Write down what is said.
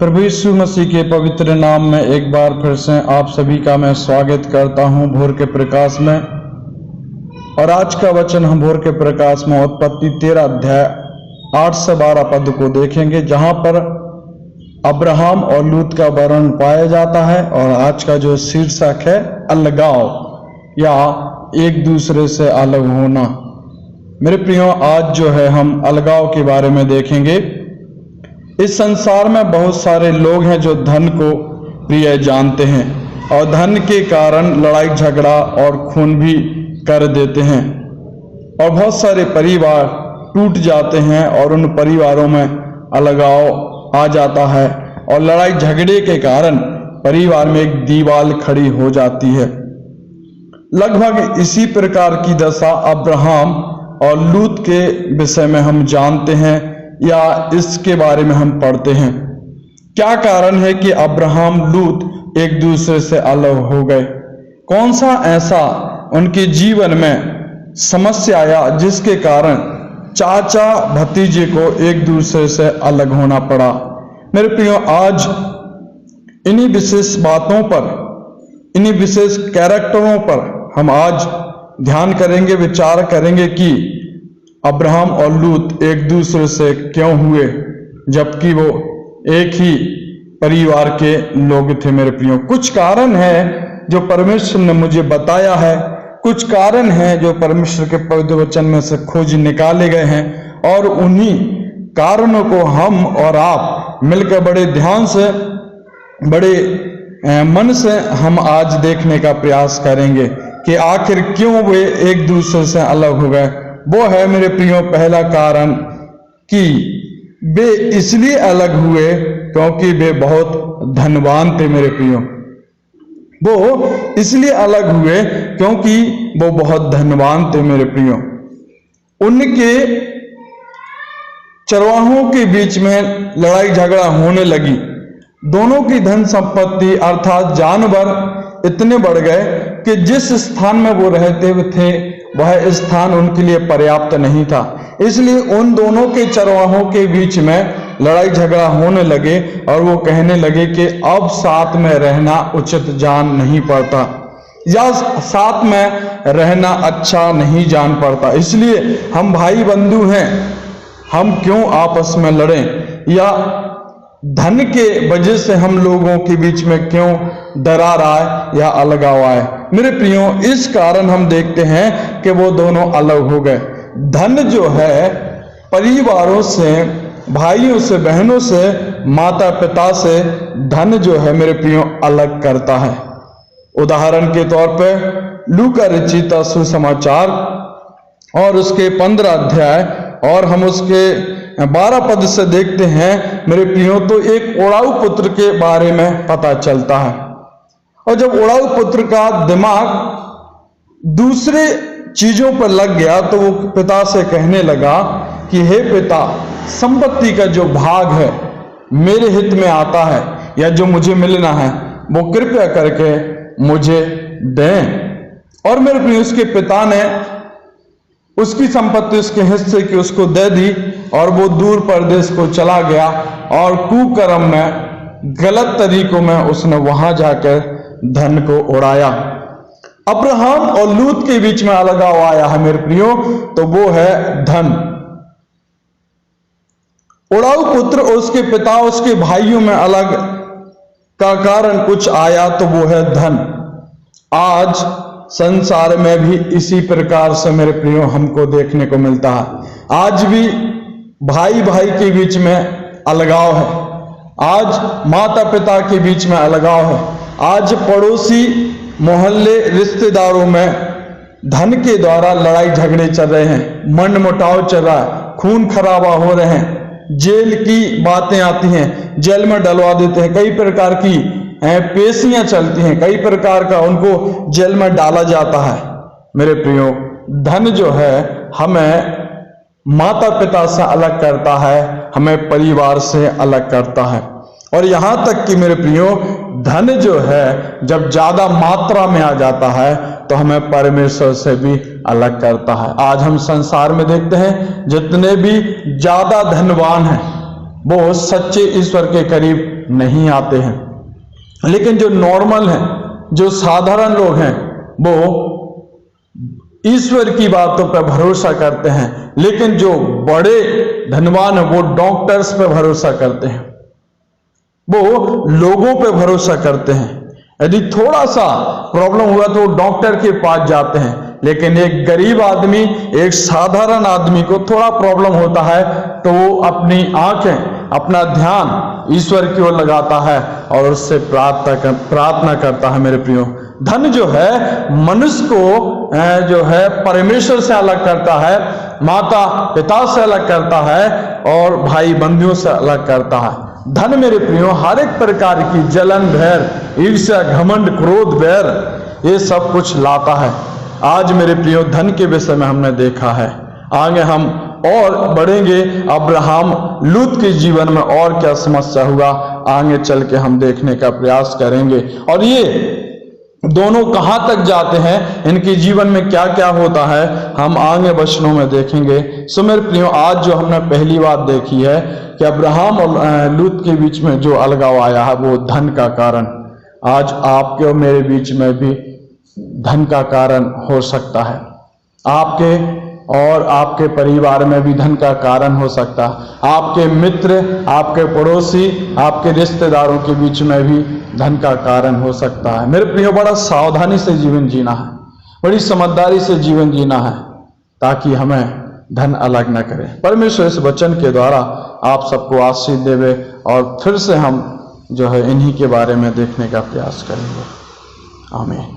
प्रभु यीशु मसीह के पवित्र नाम में एक बार फिर से आप सभी का मैं स्वागत करता हूं भोर के प्रकाश में। और आज का वचन हम भोर के प्रकाश में उत्पत्ति 13 अध्याय 8 से 12 पद को देखेंगे, जहां पर अब्राहम और लूत का वर्णन पाया जाता है। और आज का जो शीर्षक है अलगाव या एक दूसरे से अलग होना। मेरे प्रियो, आज जो है हम अलगाव के बारे में देखेंगे। इस संसार में बहुत सारे लोग हैं जो धन को प्रिय जानते हैं और धन के कारण लड़ाई झगड़ा और खून भी कर देते हैं, और बहुत सारे परिवार टूट जाते हैं और उन परिवारों में अलगाव आ जाता है और लड़ाई झगड़े के कारण परिवार में एक दीवार खड़ी हो जाती है। लगभग इसी प्रकार की दशा अब्राहम और लूत के विषय में हम जानते हैं या इसके बारे में हम पढ़ते हैं। क्या कारण है कि अब्राहम लूत एक दूसरे से अलग हो गए? कौन सा ऐसा उनके जीवन में समस्या आया जिसके कारण चाचा भतीजे को एक दूसरे से अलग होना पड़ा? मेरे प्रियो, आज इन्हीं विशेष बातों पर, इन्हीं विशेष कैरेक्टरों पर हम आज ध्यान करेंगे, विचार करेंगे कि अब्राहम और लूत एक दूसरे से क्यों हुए, जबकि वो एक ही परिवार के लोग थे। मेरे प्रियो, कुछ कारण है जो परमेश्वर ने मुझे बताया है, कुछ कारण है जो परमेश्वर के पवित्र वचन में से खोज निकाले गए हैं, और उन्हीं कारणों को हम और आप मिलकर बड़े ध्यान से, बड़े मन से हम आज देखने का प्रयास करेंगे कि आखिर क्यों वे एक दूसरे से अलग हो गए। वो है मेरे प्रियो पहला कारण कि वे इसलिए अलग हुए क्योंकि वे बहुत धनवान थे। मेरे प्रियो, वो इसलिए अलग हुए क्योंकि वो बहुत धनवान थे। मेरे प्रियो, उनके चरवाहों के बीच में लड़ाई झगड़ा होने लगी। दोनों की धन संपत्ति अर्थात जानवर इतने बढ़ गए कि जिस स्थान में वो रहते थे वह स्थान उनके लिए पर्याप्त नहीं था। इसलिए उन दोनों के चरवाहों के बीच में लड़ाई झगड़ा होने लगे और वो कहने लगे कि अब साथ में रहना उचित जान नहीं पड़ता या साथ में रहना अच्छा नहीं जान पड़ता। इसलिए हम भाई बंधु हैं, हम क्यों आपस में लड़ें, या धन के वजह से हम लोगों के बीच में क्यों दरार आए या अलगाव आए। मेरे प्रियो, इस कारण हम देखते हैं कि वो दोनों अलग हो गए। धन जो है परिवारों से, भाइयों से, बहनों से, माता पिता से धन जो है मेरे प्रियो अलग करता है। उदाहरण के तौर पे लूका रचित सुसमाचार और उसके 15 अध्याय और हम उसके 12 पद से देखते हैं मेरे प्रियो, तो एक उड़ाऊ पुत्र के बारे में पता चलता है। और जब उड़ाऊ पुत्र का दिमाग दूसरे चीजों पर लग गया तो वो पिता से कहने लगा कि हे पिता, संपत्ति का जो भाग है मेरे हित में आता है या जो मुझे मिलना है वो कृपया करके मुझे दें। और मेरे प्रियो, उसके पिता ने उसकी संपत्ति, उसके हिस्से की उसको दे दी और वो दूर प्रदेश को चला गया और कुकर्म में, गलत तरीकों में उसने वहां जाकर धन को उड़ाया। अब्राहम और लूत के बीच में अलगाव आया है मेरे प्रियो, तो वो है धन। उड़ाऊ पुत्र और उसके पिता, उसके भाइयों में अलग का कारण कुछ आया तो वो है धन। आज संसार में भी इसी प्रकार से मेरे प्रियो हमको देखने को मिलता है। आज भी भाई भाई के बीच में अलगाव है, आज माता पिता के बीच में अलगाव है, आज पड़ोसी, मोहल्ले, रिश्तेदारों में धन के द्वारा लड़ाई झगड़े चल रहे हैं, मन मुटाव चल रहा है, खून खराबा हो रहे हैं, जेल की बातें आती हैं, जेल में डलवा देते हैं, कई प्रकार की पेशियां चलती हैं, कई प्रकार का उनको जेल में डाला जाता है। मेरे प्रियो, धन जो है हमें माता पिता से अलग करता है, हमें परिवार से अलग करता है। और यहां तक कि मेरे प्रियो, धन जो है जब ज्यादा मात्रा में आ जाता है तो हमें परमेश्वर से भी अलग करता है। आज हम संसार में देखते हैं जितने भी ज्यादा धनवान हैं वो सच्चे ईश्वर के करीब नहीं आते हैं। लेकिन जो नॉर्मल हैं, जो साधारण लोग हैं, वो ईश्वर की बातों पर भरोसा करते हैं। लेकिन जो बड़े धनवान हैं वो डॉक्टर्स पर भरोसा करते हैं, वो लोगों पे भरोसा करते हैं। यदि थोड़ा सा प्रॉब्लम हुआ तो डॉक्टर के पास जाते हैं। लेकिन एक गरीब आदमी, एक साधारण आदमी को थोड़ा प्रॉब्लम होता है तो वो अपनी आंखें, अपना ध्यान ईश्वर की ओर लगाता है और उससे प्रार्थना करता है। मेरे प्रियो, धन जो है मनुष्य को जो है परमेश्वर से अलग करता है, माता पिता से अलग करता है और भाई बंधुओं से अलग करता है। धन मेरे प्रियो हर एक प्रकार की जलन, भैर, ईर्ष्या, घमंड, क्रोध, बैर, ये सब कुछ लाता है। आज मेरे प्रियो धन के विषय में हमने देखा है। आगे हम और बढ़ेंगे, अब्राहम लूत के जीवन में और क्या समस्या हुआ, आगे चल के हम देखने का प्रयास करेंगे। और ये दोनों कहां तक जाते हैं, इनके जीवन में क्या क्या होता है, हम आगे वचनों में देखेंगे। सो मेरे प्रियो, आज जो हमने पहली बात देखी है कि अब्राहम और लूत के बीच में जो अलगाव आया है वो धन का कारण, आज आपके और मेरे बीच में भी धन का कारण हो सकता है। आपके और आपके परिवार में भी धन का कारण हो सकता है। आपके मित्र, आपके पड़ोसी, आपके रिश्तेदारों के बीच में भी धन का कारण हो सकता है। मेरे प्रियो, बड़ा सावधानी से जीवन जीना है, बड़ी समझदारी से जीवन जीना है, ताकि हमें धन अलग न करे। परमेश्वर इस वचन के द्वारा आप सबको आशीष देवे और फिर से हम जो है इन्हीं के बारे में देखने का प्रयास करेंगे। आमीन।